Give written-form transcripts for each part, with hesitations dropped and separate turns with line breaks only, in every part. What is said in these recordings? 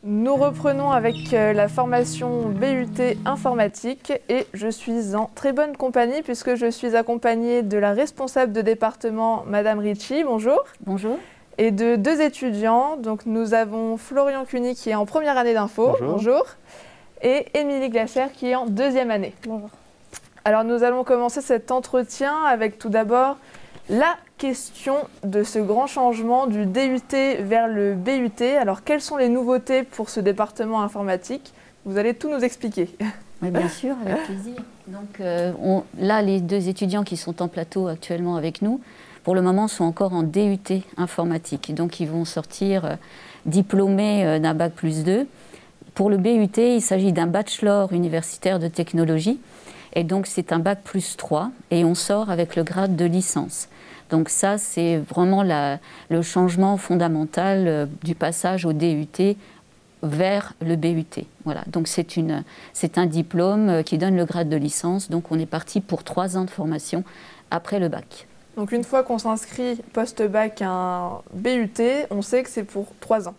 Nous reprenons avec la formation BUT informatique et je suis en très bonne compagnie puisque je suis accompagnée de la responsable de département, Madame Ricci, bonjour.
Bonjour.
Et de deux étudiants, donc nous avons Florian Cuny qui est en première année d'info, bonjour, et Émilie Glacher qui est en deuxième année.
Bonjour.
Alors nous allons commencer cet entretien avec tout d'abord la question de ce grand changement du DUT vers le BUT. Alors, quelles sont les nouveautés pour ce département informatique? Vous allez tout nous expliquer.
Oui, bien sûr, avec plaisir. Donc, là, les deux étudiants qui sont en plateau actuellement avec nous, pour le moment, sont encore en DUT informatique. Donc, ils vont sortir diplômés d'un bac+2. Pour le BUT, il s'agit d'un bachelor universitaire de technologie. Et donc, c'est un bac+3 et on sort avec le grade de licence. Donc ça, c'est vraiment le changement fondamental du passage au DUT vers le BUT. Voilà. Donc c'est un diplôme qui donne le grade de licence. Donc on est parti pour 3 ans de formation après le bac.
Donc une fois qu'on s'inscrit post-bac à un BUT, on sait que c'est pour 3 ans.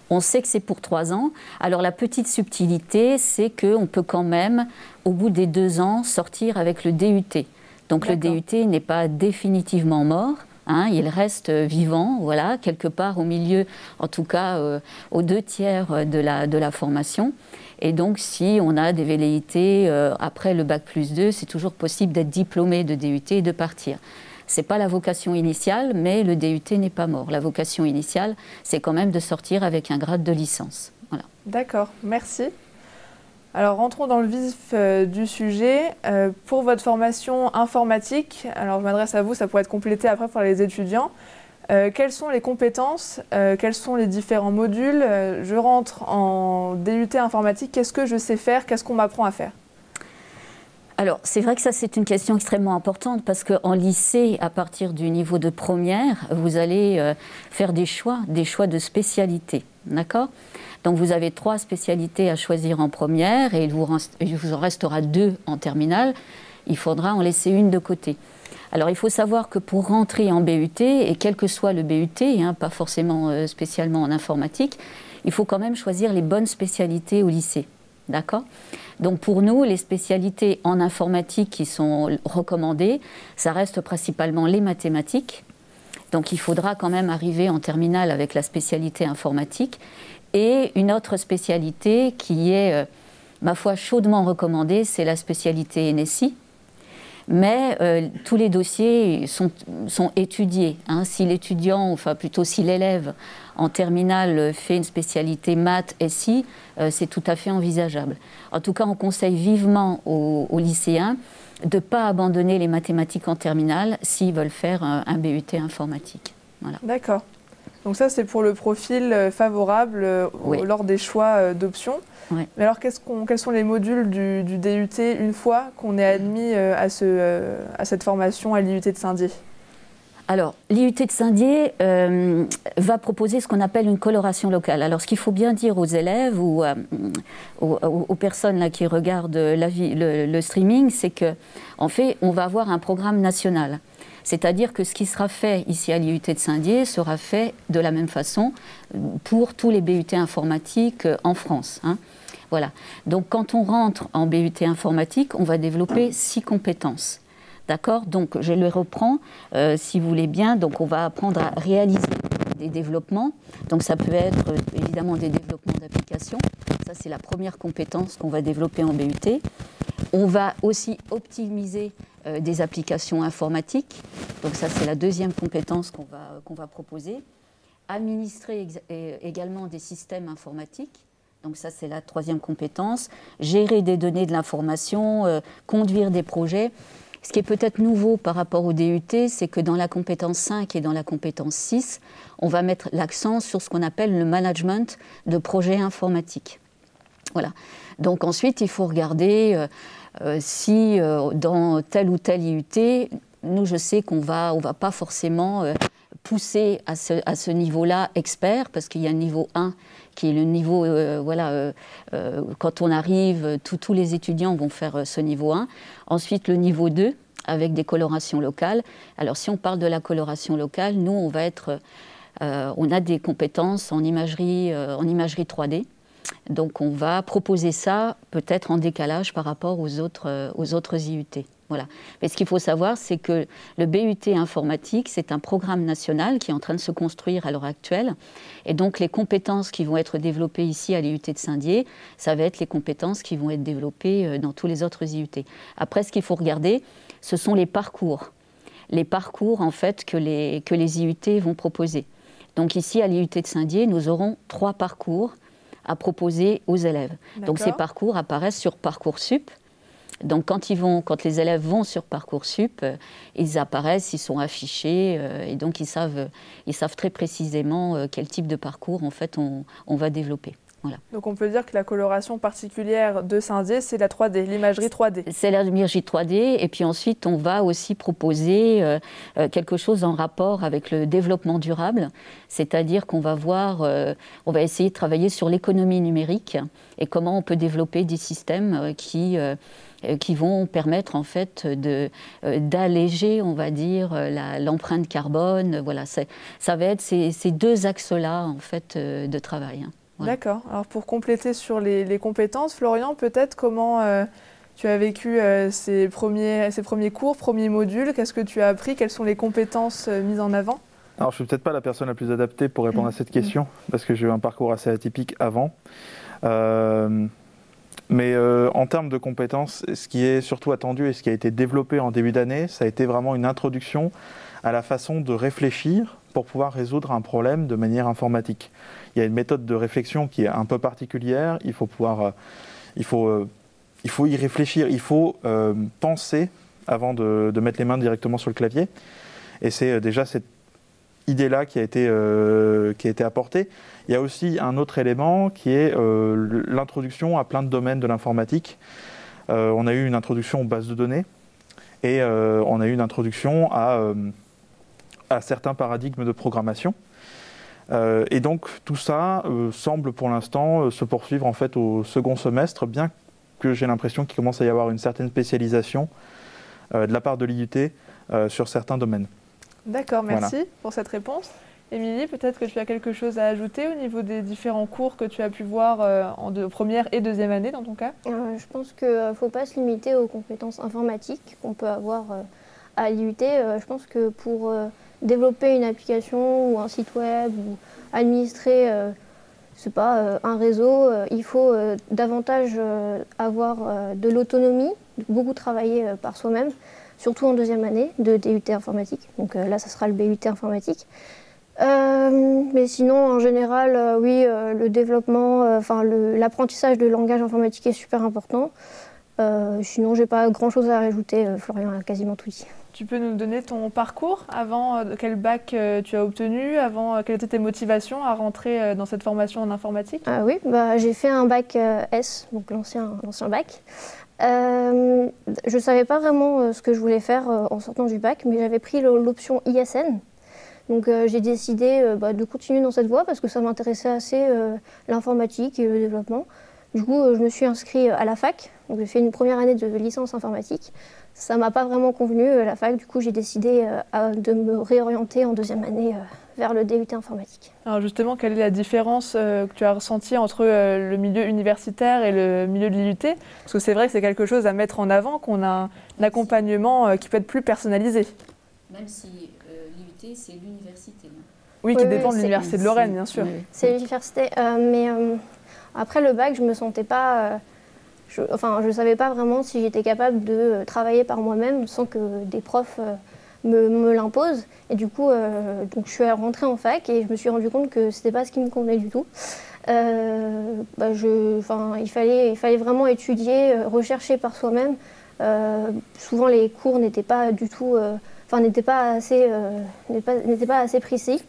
On sait que c'est pour 3 ans. Alors la petite subtilité, c'est qu'on peut quand même, au bout des 2 ans, sortir avec le DUT. Donc le DUT n'est pas définitivement mort, hein, il reste vivant, voilà, quelque part au milieu, en tout cas aux 2/3 de la formation. Et donc si on a des velléités après le bac+2, c'est toujours possible d'être diplômé de DUT et de partir. Ce n'est pas la vocation initiale, mais le DUT n'est pas mort. La vocation initiale, c'est quand même de sortir avec un grade de licence. Voilà.
D'accord, merci. Alors rentrons dans le vif du sujet. Pour votre formation informatique, alors je m'adresse à vous, ça pourrait être complété après par les étudiants. Quelles sont les compétences, quels sont les différents modules? Je rentre en DUT informatique, qu'est-ce que je sais faire, qu'est-ce qu'on m'apprend à faire?
Alors, c'est vrai que ça, c'est une question extrêmement importante parce qu'en lycée, à partir du niveau de première, vous allez faire des choix de spécialité, d'accord? Donc, vous avez 3 spécialités à choisir en première et il vous en restera 2 en terminale. Il faudra en laisser une de côté. Alors, il faut savoir que pour rentrer en BUT, et quel que soit le BUT, hein, pas forcément spécialement en informatique, il faut quand même choisir les bonnes spécialités au lycée. D'accord? Donc pour nous, les spécialités en informatique qui sont recommandées, ça reste principalement les mathématiques. Donc il faudra quand même arriver en terminale avec la spécialité informatique. Et une autre spécialité qui est, ma foi, chaudement recommandée, c'est la spécialité NSI. Mais tous les dossiers sont étudiés. Hein. Si l'étudiant, enfin plutôt si l'élève en terminale fait une spécialité maths SI, c'est tout à fait envisageable. En tout cas, on conseille vivement aux lycéens de ne pas abandonner les mathématiques en terminale s'ils veulent faire un BUT informatique. Voilà.
D'accord. Donc ça, c'est pour le profil favorable lors des choix d'options.
Oui.
Mais alors, quels sont les modules du DUT une fois qu'on est admis à cette formation à l'IUT de Saint-Dié?
Alors, l'IUT de Saint-Dié va proposer ce qu'on appelle une coloration locale. Alors, ce qu'il faut bien dire aux élèves ou aux personnes là, qui regardent le streaming, c'est qu'en fait, on va avoir un programme national. C'est-à-dire que ce qui sera fait ici à l'IUT de Saint-Dié sera fait de la même façon pour tous les BUT informatiques en France. Hein. Voilà. Donc, quand on rentre en BUT informatique, on va développer 6 compétences. D'accord? Donc, je le reprends, si vous voulez bien. Donc, on va apprendre à réaliser des développements. Donc, ça peut être évidemment des développements d'applications. Ça, c'est la première compétence qu'on va développer en BUT. On va aussi optimiser des applications informatiques. Donc, ça, c'est la deuxième compétence qu'on va proposer. Administrer également des systèmes informatiques. Donc, ça, c'est la 3e compétence. Gérer des données de l'information, conduire des projets. Ce qui est peut-être nouveau par rapport au DUT, c'est que dans la compétence 5 et dans la compétence 6, on va mettre l'accent sur ce qu'on appelle le management de projets informatiques. Voilà. Donc ensuite, il faut regarder si dans tel ou tel IUT, nous, je sais qu'on va pas forcément pousser à ce niveau-là expert, parce qu'il y a un niveau 1 qui est le niveau, quand on arrive, tous les étudiants vont faire ce niveau 1. Ensuite, le niveau 2, avec des colorations locales. Alors, si on parle de la coloration locale, nous, on a des compétences en imagerie 3D. Donc on va proposer ça peut-être en décalage par rapport aux autres IUT. Voilà. Mais ce qu'il faut savoir, c'est que le BUT informatique, c'est un programme national qui est en train de se construire à l'heure actuelle. Et donc les compétences qui vont être développées ici à l'IUT de Saint-Dié, ça va être les compétences qui vont être développées dans tous les autres IUT. Après, ce qu'il faut regarder, ce sont les parcours. Les parcours, en fait, que les IUT vont proposer. Donc ici, à l'IUT de Saint-Dié, nous aurons 3 parcours à proposer aux élèves. Donc ces parcours apparaissent sur Parcoursup. Donc quand les élèves vont sur Parcoursup, ils apparaissent, ils sont affichés et donc ils savent très précisément quel type de parcours en fait on va développer. Voilà.
Donc on peut dire que la coloration particulière de Saint-Dié, c'est la 3D, l'imagerie 3D.
C'est l'imagerie 3D et puis ensuite on va aussi proposer quelque chose en rapport avec le développement durable, c'est-à-dire qu'on va on va essayer de travailler sur l'économie numérique et comment on peut développer des systèmes qui vont permettre en fait d'alléger, on va dire, l'empreinte carbone. Voilà, ça va être ces 2 axes-là en fait de travail. Hein. Voilà.
D'accord. Alors pour compléter sur les compétences, Florian, peut-être comment tu as vécu ces premiers cours, premiers modules, qu'est-ce que tu as appris, quelles sont les compétences mises en avant?
Alors je ne suis peut-être pas la personne la plus adaptée pour répondre à cette question, parce que j'ai eu un parcours assez atypique avant. Mais en termes de compétences, ce qui est surtout attendu et ce qui a été développé en début d'année, ça a été vraiment une introduction à la façon de réfléchir pour pouvoir résoudre un problème de manière informatique. Il y a une méthode de réflexion qui est un peu particulière, il faut y réfléchir, il faut penser avant de mettre les mains directement sur le clavier. Et c'est déjà cette idée-là qui a été apportée. Il y a aussi un autre élément qui est l'introduction à plein de domaines de l'informatique. On a eu une introduction aux bases de données et on a eu une introduction à certains paradigmes de programmation. Et donc tout ça semble pour l'instant se poursuivre en fait au second semestre, bien que j'ai l'impression qu'il commence à y avoir une certaine spécialisation de la part de l'IUT sur certains domaines.
D'accord, merci
Voilà.
pour cette réponse. Émilie, peut-être que tu as quelque chose à ajouter au niveau des différents cours que tu as pu voir en première et deuxième année dans ton cas?
Je pense qu'il ne faut pas se limiter aux compétences informatiques qu'on peut avoir à l'IUT. Je pense que pour développer une application ou un site web ou administrer un réseau, il faut davantage avoir de l'autonomie, beaucoup travailler par soi-même, surtout en deuxième année de DUT informatique. Donc là, ça sera le BUT informatique. Mais sinon, en général, oui, le développement, l'apprentissage de langage informatique est super important. Sinon, j'ai pas grand-chose à rajouter. Florian a quasiment tout dit.
Tu peux nous donner ton parcours avant quel bac tu as obtenu, avant quelles étaient tes motivations à rentrer dans cette formation en informatique?
Oui, j'ai fait un bac S, donc l'ancien bac. Je ne savais pas vraiment ce que je voulais faire en sortant du bac, mais j'avais pris l'option ISN. Donc j'ai décidé de continuer dans cette voie parce que ça m'intéressait assez l'informatique et le développement. Du coup, je me suis inscrite à la fac. Donc j'ai fait une première année de licence informatique. Ça ne m'a pas vraiment convenu, la fac. Du coup, j'ai décidé de me réorienter en deuxième année vers le DUT informatique. Alors
justement, quelle est la différence que tu as ressentie entre le milieu universitaire et le milieu de l'IUT? Parce que c'est vrai que c'est quelque chose à mettre en avant, qu'on a un accompagnement qui peut être plus personnalisé.
Même si l'IUT, c'est l'université.
Oui, qui dépend de l'université de Lorraine, bien sûr.
C'est l'université, mais après le bac, je me sentais pas... je ne savais pas vraiment si j'étais capable de travailler par moi-même sans que des profs me l'imposent. Et du coup, donc je suis rentrée en fac et je me suis rendu compte que ce n'était pas ce qui me convenait du tout. Il fallait vraiment étudier, rechercher par soi-même. Souvent, les cours n'étaient pas du tout... n'étaient pas assez précis.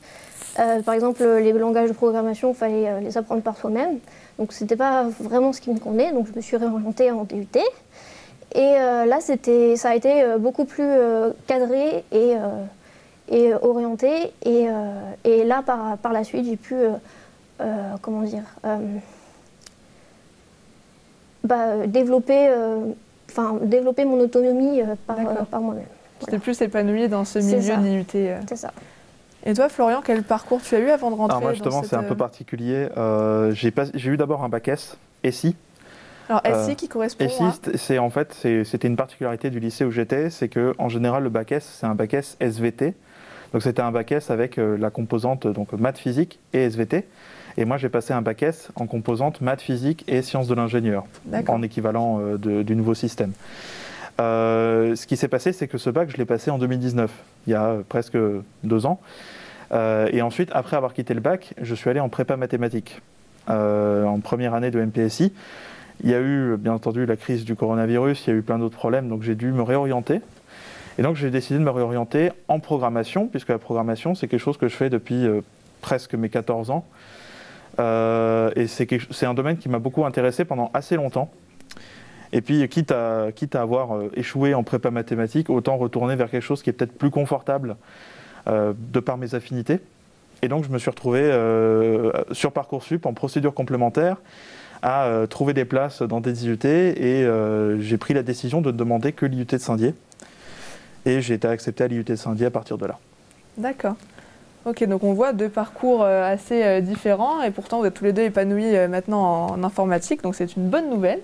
Par exemple, les langages de programmation, il fallait les apprendre par soi-même. Donc, ce n'était pas vraiment ce qui me convenait. Donc, je me suis réorientée en DUT. Et là, ça a été beaucoup plus cadré et orienté. Et là, par la suite, j'ai pu, développer mon autonomie par moi-même.
Tu t'es plus épanouie dans ce milieu de l'IUT.
C'est ça.
Et toi, Florian, quel parcours tu as eu avant de rentrer?
Alors moi, justement, c'est un peu particulier. J'ai eu d'abord un bac S, SI.
Alors SI qui correspond
SI, c'était une particularité du lycée où j'étais, c'est qu'en général, le bac S, c'est un bac S SVT. Donc c'était un bac S avec la composante donc, maths, physique et SVT. Et moi, j'ai passé un bac S en composante maths, physique et sciences de l'ingénieur, en équivalent du nouveau système. Ce qui s'est passé, c'est que ce bac, je l'ai passé en 2019, il y a presque 2 ans. Et ensuite, après avoir quitté le bac, je suis allé en prépa mathématiques, en première année de MPSI. Il y a eu, bien entendu, la crise du coronavirus, il y a eu plein d'autres problèmes, donc j'ai dû me réorienter. Et donc, j'ai décidé de me réorienter en programmation, puisque la programmation, c'est quelque chose que je fais depuis presque mes 14 ans. Et c'est un domaine qui m'a beaucoup intéressé pendant assez longtemps. Et puis, quitte à avoir échoué en prépa mathématiques, autant retourner vers quelque chose qui est peut-être plus confortable de par mes affinités. Et donc, je me suis retrouvé sur Parcoursup en procédure complémentaire à trouver des places dans des IUT et j'ai pris la décision de ne demander que l'IUT de Saint-Dié. Et j'ai été accepté à l'IUT de Saint-Dié à partir de là. D'accord.
Ok, donc on voit 2 parcours assez différents et pourtant vous êtes tous les 2 épanouis maintenant en informatique, donc c'est une bonne nouvelle.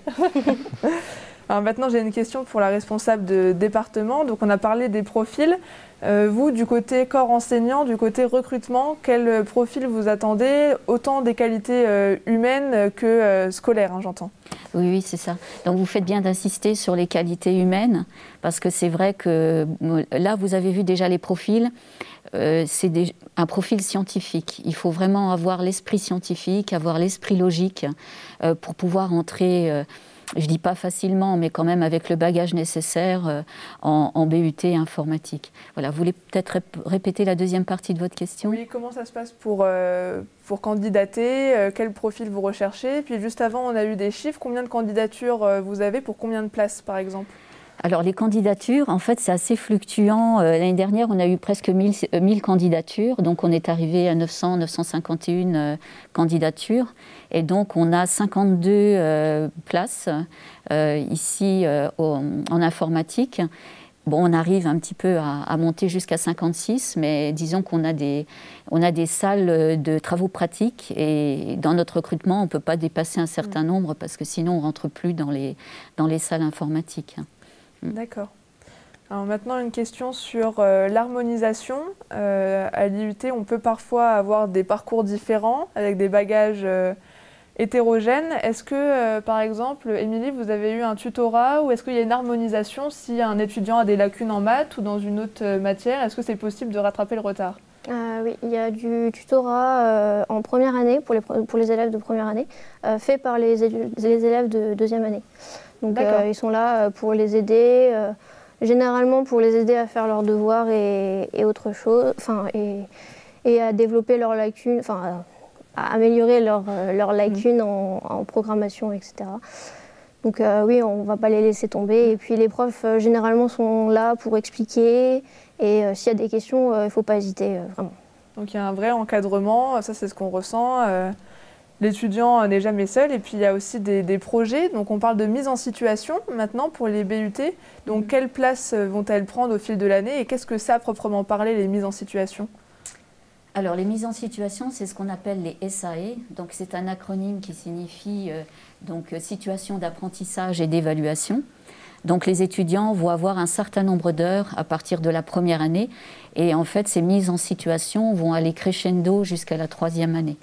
Alors maintenant j'ai une question pour la responsable de département. Donc on a parlé des profils. Vous, du côté corps enseignant, du côté recrutement, quel profil vous attendez? Autant des qualités humaines que scolaires, hein, j'entends.
Oui, c'est ça. Donc vous faites bien d'insister sur les qualités humaines, parce que c'est vrai que là, vous avez vu déjà les profils. C'est un profil scientifique. Il faut vraiment avoir l'esprit scientifique, avoir l'esprit logique pour pouvoir entrer, je ne dis pas facilement, mais quand même avec le bagage nécessaire en BUT informatique. Voilà, vous voulez peut-être répéter la deuxième partie de votre question?
Oui, comment ça se passe pour candidater? Quel profil vous recherchez? Puis juste avant, on a eu des chiffres. Combien de candidatures vous avez pour combien de places, par exemple?
Alors les candidatures, en fait, c'est assez fluctuant. L'année dernière, on a eu presque 1000 candidatures, donc on est arrivé à 951 candidatures. Et donc on a 52 places ici en informatique. Bon, on arrive un petit peu à monter jusqu'à 56, mais disons qu'on a des salles de travaux pratiques et dans notre recrutement, on ne peut pas dépasser un certain nombre parce que sinon on ne rentre plus dans les salles informatiques.
D'accord. Alors maintenant, une question sur l'harmonisation. À l'IUT, on peut parfois avoir des parcours différents avec des bagages hétérogènes. Est-ce que, par exemple, Émilie, vous avez eu un tutorat ou est-ce qu'il y a une harmonisation si un étudiant a des lacunes en maths ou dans une autre matière? Est-ce que c'est possible de rattraper le retard?
Oui, il y a du tutorat en première année pour les élèves de première année, fait par les élèves de deuxième année. Donc ils sont là pour les aider, généralement pour les aider à faire leurs devoirs et autre chose, et à développer leurs lacunes, à améliorer leurs lacunes en programmation, etc. Donc oui, on ne va pas les laisser tomber. Et puis les profs généralement sont là pour expliquer et s'il y a des questions, il ne faut pas hésiter, vraiment.
Donc il y a un vrai encadrement, ça c'est ce qu'on ressent. L'étudiant n'est jamais seul et puis il y a aussi des projets. Donc on parle de mise en situation maintenant pour les BUT. Donc quelle place vont-elles prendre au fil de l'année et qu'est-ce que ça, à proprement parler, les mises en situation?
Alors les mises en situation, c'est ce qu'on appelle les SAE. Donc c'est un acronyme qui signifie situation d'apprentissage et d'évaluation. Donc les étudiants vont avoir un certain nombre d'heures à partir de la première année et en fait ces mises en situation vont aller crescendo jusqu'à la 3e année.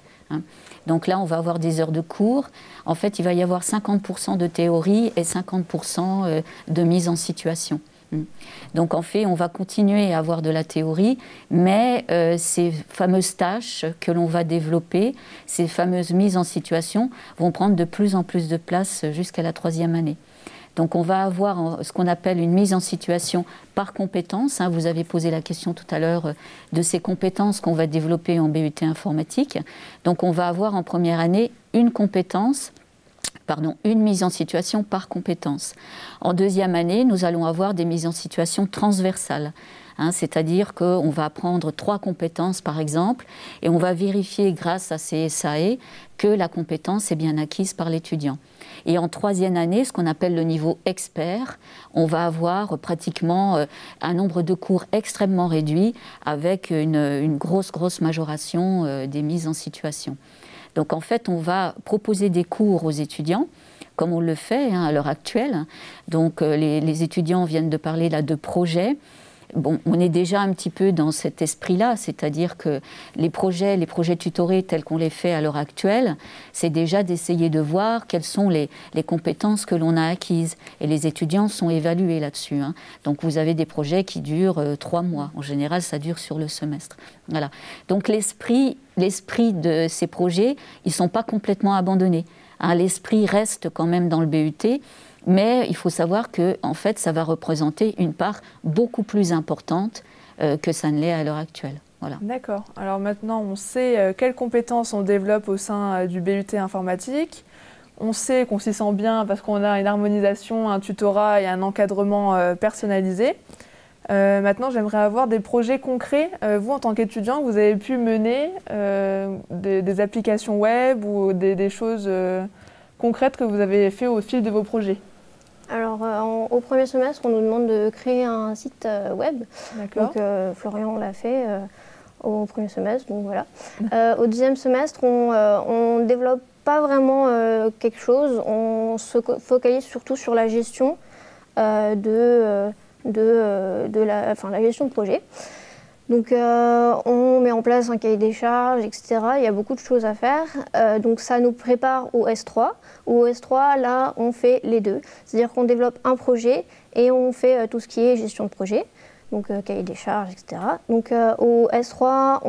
Donc là, on va avoir des heures de cours. En fait, il va y avoir 50% de théorie et 50% de mise en situation. Donc en fait, on va continuer à avoir de la théorie, mais ces fameuses tâches que l'on va développer, ces fameuses mises en situation, vont prendre de plus en plus de place jusqu'à la 3e année. Donc on va avoir ce qu'on appelle une mise en situation par compétence. Vous avez posé la question tout à l'heure de ces compétences qu'on va développer en BUT informatique. Donc on va avoir en première année une mise en situation par compétence. En deuxième année, nous allons avoir des mises en situation transversales. hein, c'est-à-dire qu'on va apprendre 3 compétences par exemple, et on va vérifier grâce à ces SAE que la compétence est bien acquise par l'étudiant. Et en 3e année, ce qu'on appelle le niveau expert, on va avoir pratiquement un nombre de cours extrêmement réduit avec une grosse majoration des mises en situation. Donc en fait, on va proposer des cours aux étudiants, comme on le fait à l'heure actuelle. Donc les étudiants viennent de parler là de projets. Bon, on est déjà un petit peu dans cet esprit-là, c'est-à-dire que les projets tutorés tels qu'on les fait à l'heure actuelle, c'est déjà d'essayer de voir quelles sont les compétences que l'on a acquises. Et les étudiants sont évalués là-dessus. Donc vous avez des projets qui durent 3 mois. En général, ça dure sur le semestre. Voilà. Donc l'esprit de ces projets, ils ne sont pas complètement abandonnés. L'esprit reste quand même dans le BUT. Mais il faut savoir que, en fait, ça va représenter une part beaucoup plus importante que ça ne l'est à l'heure actuelle. Voilà.
D'accord. Alors maintenant, on sait quelles compétences on développe au sein du BUT informatique. On sait qu'on s'y sent bien parce qu'on a une harmonisation, un tutorat et un encadrement personnalisé. Maintenant, j'aimerais avoir des projets concrets. Vous, en tant qu'étudiant, vous avez pu mener des applications web ou des choses concrètes que vous avez fait au fil de vos projets.
Alors, au premier semestre, on nous demande de créer un site web.
D'accord.
Donc, Florian l'a fait au premier semestre, donc voilà. Au deuxième semestre, on ne développe pas vraiment quelque chose. On se focalise surtout sur la gestion la gestion de projet. Donc, on met en place un cahier des charges, etc. Il y a beaucoup de choses à faire. Donc, ça nous prépare au S3. Au S3, là, on fait les deux. C'est-à-dire qu'on développe un projet et on fait tout ce qui est gestion de projet. Donc, cahier des charges, etc. Donc, au S3,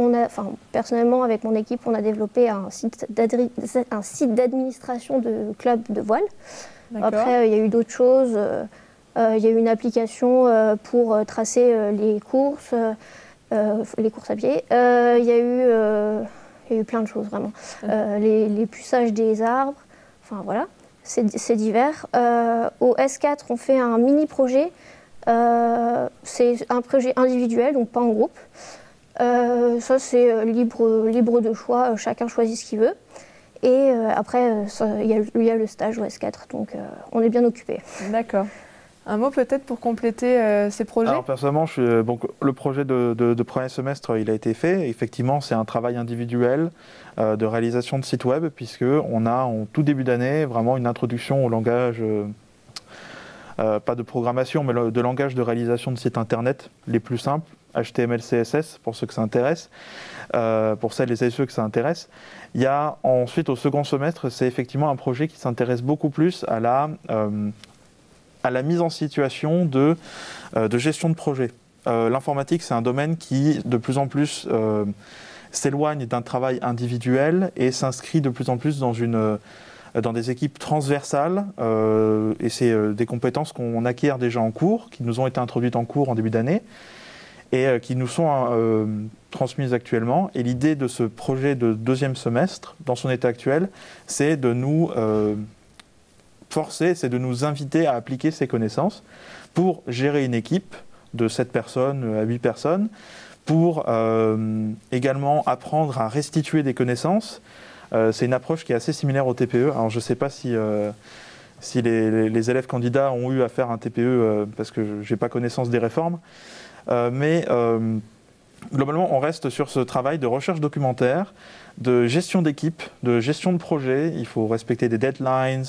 personnellement, avec mon équipe, on a développé un site d'administration de club de voile. Après, il y a eu d'autres choses. Il y a eu une application pour tracer les courses à pied. Il y a eu plein de choses, vraiment. Les puçages des arbres, enfin voilà, c'est divers. Au S4, on fait un mini-projet. C'est un projet individuel, donc pas en groupe. Ça, c'est libre de choix, chacun choisit ce qu'il veut. Et après, il y a le stage au S4, donc on est bien occupé.
D'accord. Un mot peut-être pour compléter ces projets?
Alors personnellement, le projet de premier semestre, il a été fait. Effectivement, c'est un travail individuel de réalisation de site web, puisqu'on a en tout début d'année vraiment une introduction au langage, pas de programmation, mais de langage de réalisation de sites internet les plus simples, HTML, CSS, pour ceux que ça intéresse, pour celles et ceux que ça intéresse. Il y a ensuite, au second semestre, c'est effectivement un projet qui s'intéresse beaucoup plus à la mise en situation de gestion de projet. L'informatique, c'est un domaine qui, de plus en plus, s'éloigne d'un travail individuel et s'inscrit de plus en plus dans des équipes transversales. Et c'est des compétences qu'on acquiert déjà en cours, qui nous ont été introduites en cours en début d'année et qui nous sont transmises actuellement. Et l'idée de ce projet de deuxième semestre, dans son état actuel, c'est de nous c'est de nous inviter à appliquer ces connaissances pour gérer une équipe de 7 personnes à 8 personnes, pour également apprendre à restituer des connaissances. C'est une approche qui est assez similaire au TPE. Alors je ne sais pas si les élèves candidats ont eu à faire un TPE parce que je n'ai pas connaissance des réformes, mais globalement on reste sur ce travail de recherche documentaire, de gestion d'équipe, de gestion de projet. Il faut respecter des deadlines,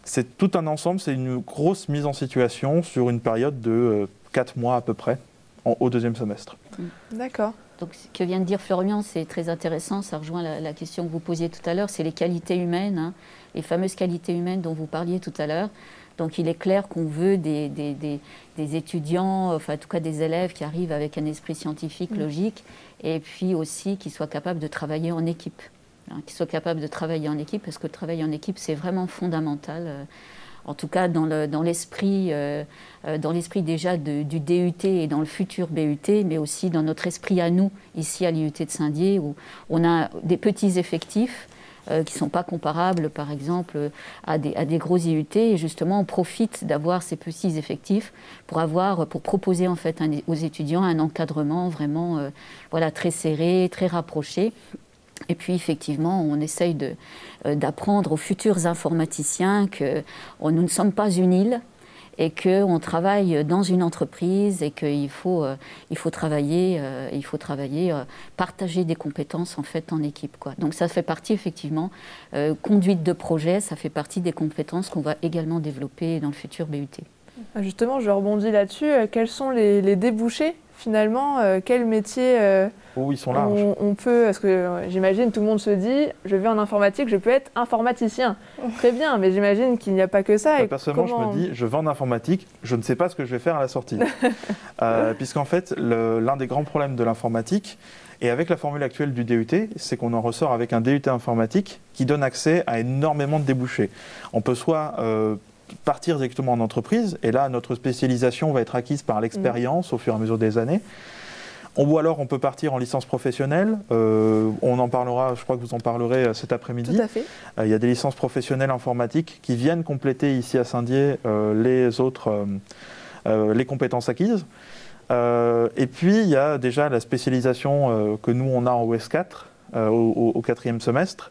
c'est tout un ensemble, c'est une grosse mise en situation sur une période de 4 mois à peu près, au deuxième semestre.
D'accord.
Donc ce que vient de dire Florian, c'est très intéressant, ça rejoint la question que vous posiez tout à l'heure, c'est les qualités humaines, les fameuses qualités humaines dont vous parliez tout à l'heure. Donc il est clair qu'on veut des étudiants, enfin en tout cas des élèves qui arrivent avec un esprit scientifique, logique, et puis aussi qui soient capables de travailler en équipe. Qui soient capables de travailler en équipe, parce que le travail en équipe, c'est vraiment fondamental. En tout cas, dans l'esprit déjà du DUT et dans le futur BUT, mais aussi dans notre esprit à nous, ici à l'IUT de Saint-Dié, où on a des petits effectifs, qui ne sont pas comparables, par exemple, à des gros IUT. Et justement, on profite d'avoir ces petits effectifs pour proposer en fait aux étudiants un encadrement vraiment voilà, très serré, très rapproché. Et puis effectivement, on essaye d'apprendre aux futurs informaticiens que nous ne sommes pas une île et qu'on travaille dans une entreprise et qu'il faut travailler, partager des compétences en fait en équipe, quoi. Donc ça fait partie effectivement, conduite de projet, ça fait partie des compétences qu'on va également développer dans le futur BUT.
Justement, je rebondis là-dessus. Quels sont les débouchés finalement? Quel métier
ils sont larges.
on peut, parce que j'imagine tout le monde se dit, je vais en informatique, je peux être informaticien. Très bien, mais j'imagine qu'il n'y a pas que ça.
Personnellement, je me dis, je vais en informatique, je ne sais pas ce que je vais faire à la sortie. Puisqu'en fait, l'un des grands problèmes de l'informatique, et avec la formule actuelle du DUT, c'est qu'on en ressort avec un DUT informatique qui donne accès à énormément de débouchés. On peut soit partir directement en entreprise, et là, notre spécialisation va être acquise par l'expérience au fur et à mesure des années. Ou alors, on peut partir en licence professionnelle. On en parlera, je crois que vous en parlerez cet après-midi.
Tout à fait.
Il y a des licences professionnelles informatiques qui viennent compléter ici à Saint-Dié les compétences acquises. Et puis, il y a déjà la spécialisation que nous, on a en OS4 au 4e semestre,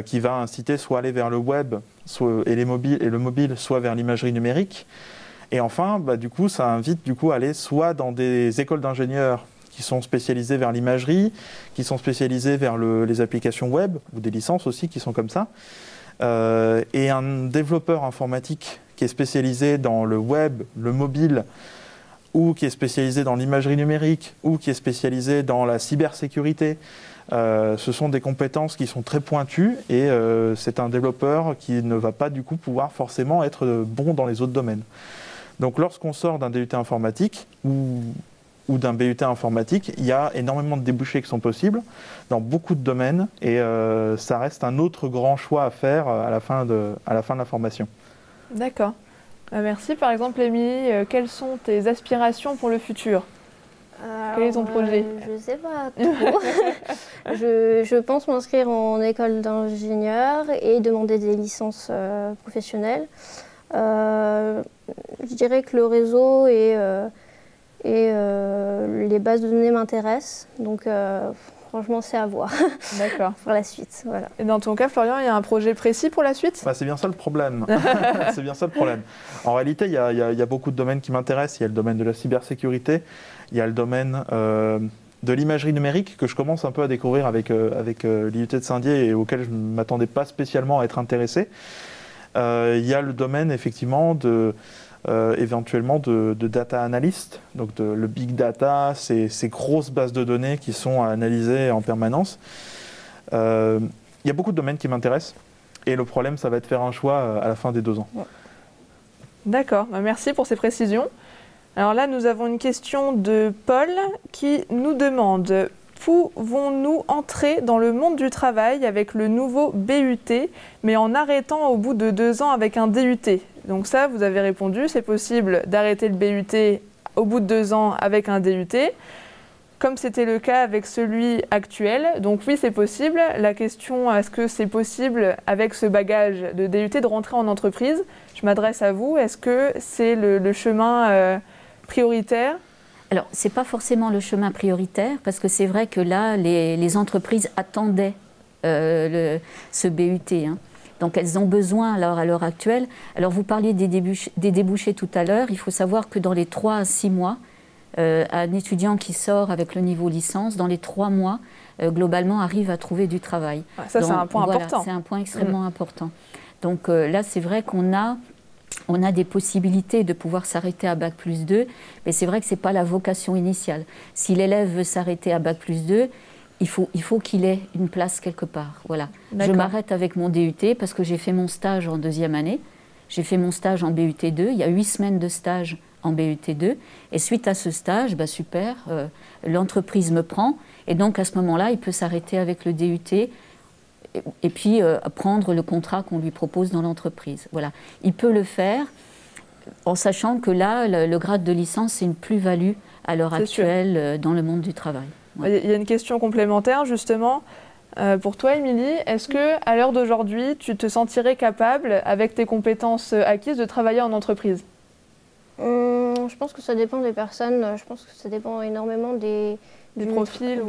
qui va inciter soit à aller vers le web et le mobile, soit vers l'imagerie numérique. Et enfin, du coup, ça invite à aller soit dans des écoles d'ingénieurs qui sont spécialisées vers l'imagerie, qui sont spécialisées vers les applications web, ou des licences aussi qui sont comme ça. Et un développeur informatique qui est spécialisé dans le web, le mobile, ou qui est spécialisé dans l'imagerie numérique, ou qui est spécialisé dans la cybersécurité. Ce sont des compétences qui sont très pointues et c'est un développeur qui ne va pas du coup pouvoir forcément être bon dans les autres domaines. Donc lorsqu'on sort d'un DUT informatique ou d'un BUT informatique, il y a énormément de débouchés qui sont possibles dans beaucoup de domaines et ça reste un autre grand choix à faire à la fin de la formation.
D'accord. Merci. Par exemple, Émilie, quelles sont tes aspirations pour le futur ? Quel est ton projet?
Je ne sais pas trop. je pense m'inscrire en école d'ingénieur et demander des licences professionnelles. Je dirais que le réseau et les bases de données m'intéressent. Donc franchement, c'est à voir.
D'accord.
Pour la suite. Voilà.
Et dans ton cas, Florian, il y a un projet précis pour la suite?
C'est bien ça le problème. C'est bien ça le problème. En réalité, il y a beaucoup de domaines qui m'intéressent. Il y a le domaine de la cybersécurité. Il y a le domaine de l'imagerie numérique que je commence un peu à découvrir avec l'IUT de Saint-Dié et auquel je ne m'attendais pas spécialement à être intéressé. Il y a le domaine effectivement éventuellement de data analyst, donc le big data, ces grosses bases de données qui sont à analyser en permanence. Il y a beaucoup de domaines qui m'intéressent et le problème, ça va être de faire un choix à la fin des 2 ans.
D'accord, merci pour ces précisions. Alors là, nous avons une question de Paul qui nous demande: pouvons-nous entrer dans le monde du travail avec le nouveau BUT, mais en arrêtant au bout de 2 ans avec un DUT? Donc ça, vous avez répondu, c'est possible d'arrêter le BUT au bout de 2 ans avec un DUT, comme c'était le cas avec celui actuel. Donc oui, c'est possible. La question, est-ce que c'est possible avec ce bagage de DUT de rentrer en entreprise? Je m'adresse à vous. Est-ce que c'est le chemin prioritaire?
Alors, ce n'est pas forcément le chemin prioritaire, parce que c'est vrai que là, les entreprises attendaient ce BUT. Hein. Donc, elles ont besoin, alors, à l'heure actuelle. Alors, vous parliez des débouchés tout à l'heure. Il faut savoir que dans les 3 à 6 mois, un étudiant qui sort avec le niveau licence, dans les 3 mois, globalement, arrive à trouver du travail.
Ça, c'est un point important.
C'est un point extrêmement important. Donc, là, c'est vrai qu'on a des possibilités de pouvoir s'arrêter à Bac+2, mais c'est vrai que ce n'est pas la vocation initiale. Si l'élève veut s'arrêter à Bac+2, il faut qu'il ait une place quelque part. Voilà. Je m'arrête avec mon DUT parce que j'ai fait mon stage en 2e année, j'ai fait mon stage en BUT2, il y a 8 semaines de stage en BUT2, et suite à ce stage, super, l'entreprise me prend, et donc à ce moment-là, il peut s'arrêter avec le DUT, et puis prendre le contrat qu'on lui propose dans l'entreprise. Voilà. Il peut le faire en sachant que là, le grade de licence, c'est une plus-value à l'heure actuelle dans le monde du travail.
Ouais. Il y a une question complémentaire, justement. Pour toi, Émilie, est-ce que à l'heure d'aujourd'hui, tu te sentirais capable, avec tes compétences acquises, de travailler en entreprise?
Je pense que ça dépend des personnes. Je pense que ça dépend énormément
du profil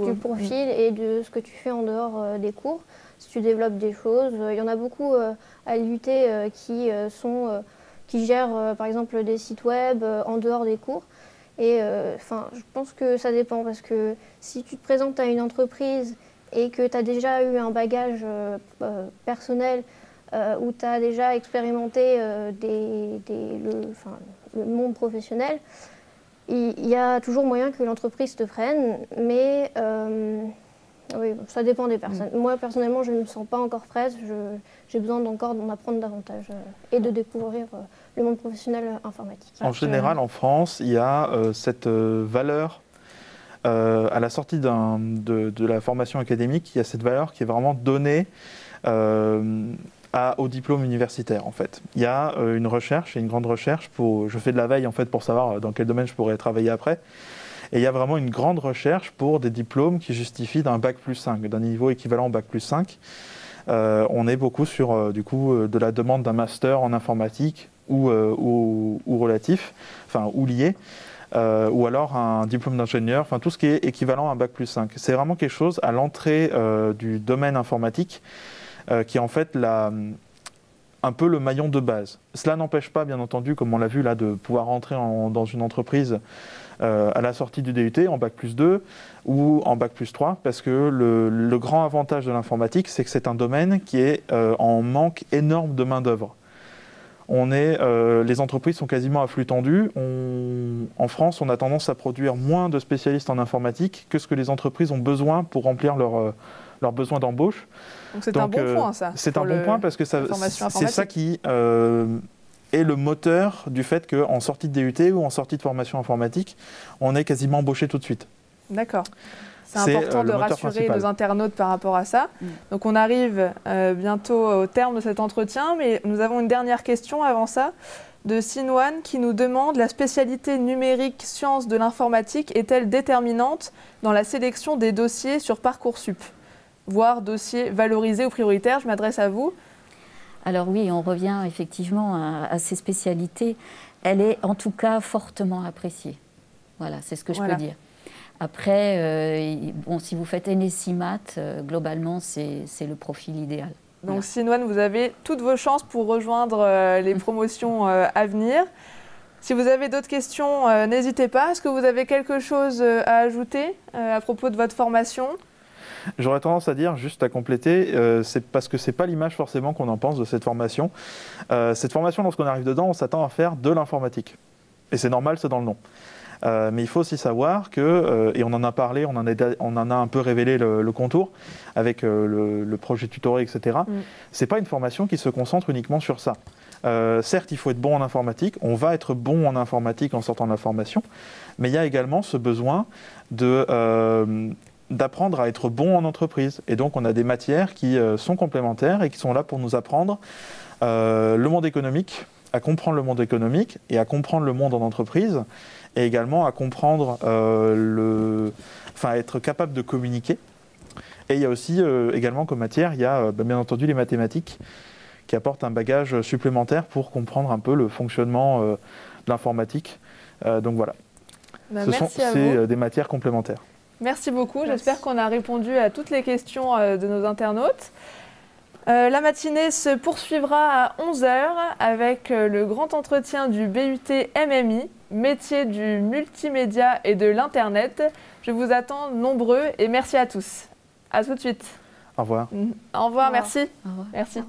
et de ce que tu fais en dehors des cours. Si tu développes des choses, il y en a beaucoup à l'IUT qui gèrent par exemple des sites web en dehors des cours. Et je pense que ça dépend parce que si tu te présentes à une entreprise et que tu as déjà eu un bagage personnel où tu as déjà expérimenté le monde professionnel, il y a toujours moyen que l'entreprise te prenne, mais oui, ça dépend des personnes. Moi, personnellement, je ne me sens pas encore prête. J'ai besoin encore d'en apprendre davantage et de découvrir le monde professionnel informatique.
En général, en France, il y a cette valeur, à la sortie de la formation académique, il y a cette valeur qui est vraiment donnée au diplôme universitaire, en fait. Il y a une recherche, une grande recherche. Je fais de la veille, en fait, pour savoir dans quel domaine je pourrais travailler après. Et il y a vraiment une grande recherche pour des diplômes qui justifient d'un bac plus 5, d'un niveau équivalent au bac plus 5. On est beaucoup sur, de la demande d'un master en informatique ou relatif, ou lié, ou alors un diplôme d'ingénieur, tout ce qui est équivalent à un bac plus 5. C'est vraiment quelque chose à l'entrée du domaine informatique qui est en fait un peu le maillon de base. Cela n'empêche pas, bien entendu, comme on l'a vu là, de pouvoir rentrer dans une entreprise à la sortie du DUT en bac plus 2 ou en bac plus 3, parce que le grand avantage de l'informatique, c'est que c'est un domaine qui est en manque énorme de main-d'œuvre. Les entreprises sont quasiment à flux tendu. En France, on a tendance à produire moins de spécialistes en informatique que ce que les entreprises ont besoin pour remplir leurs besoins d'embauche.
Donc c'est un bon point, ça.
C'est un bon point parce que c'est ça qui est le moteur du fait qu'en sortie de DUT ou en sortie de formation informatique, on est quasiment embauché tout de suite.
D'accord. C'est important de rassurer nos internautes par rapport à ça. Donc on arrive bientôt au terme de cet entretien, mais nous avons une dernière question avant ça, de Sinwan qui nous demande: la spécialité numérique sciences de l'informatique est-elle déterminante dans la sélection des dossiers sur Parcoursup, voire dossiers valorisés ou prioritaires? Je m'adresse à vous.
Alors oui, on revient effectivement à ces spécialités. Elle est en tout cas fortement appréciée. Voilà, c'est ce que je peux dire. Après, si vous faites NSI Maths, globalement, c'est le profil idéal.
Donc Sinwan, vous avez toutes vos chances pour rejoindre les promotions à venir. Si vous avez d'autres questions, n'hésitez pas. Est-ce que vous avez quelque chose à ajouter à propos de votre formation ?
J'aurais tendance à dire, juste à compléter, c'est parce que ce n'est pas l'image forcément qu'on en pense de cette formation. Cette formation, lorsqu'on arrive dedans, on s'attend à faire de l'informatique. Et c'est normal, c'est dans le nom. Mais il faut aussi savoir que, et on en a parlé, on en a un peu révélé le contour avec le projet tutoré, etc. Ce n'est pas une formation qui se concentre uniquement sur ça. Certes, il faut être bon en informatique, on va être bon en informatique en sortant de la formation, mais il y a également ce besoin d'apprendre à être bon en entreprise. Et donc, on a des matières qui sont complémentaires et qui sont là pour nous apprendre le monde économique, à comprendre le monde économique et à comprendre le monde en entreprise, et également à comprendre, être capable de communiquer. Et il y a aussi, également comme matière, il y a bien entendu les mathématiques qui apportent un bagage supplémentaire pour comprendre un peu le fonctionnement de l'informatique. Donc voilà, c'est des matières complémentaires.
Merci beaucoup, j'espère qu'on a répondu à toutes les questions de nos internautes. La matinée se poursuivra à 11 h avec le grand entretien du BUT MMI, métier du multimédia et de l'Internet. Je vous attends nombreux et merci à tous. À tout de suite.
Au revoir.
Au revoir, merci.
Au revoir.
Merci.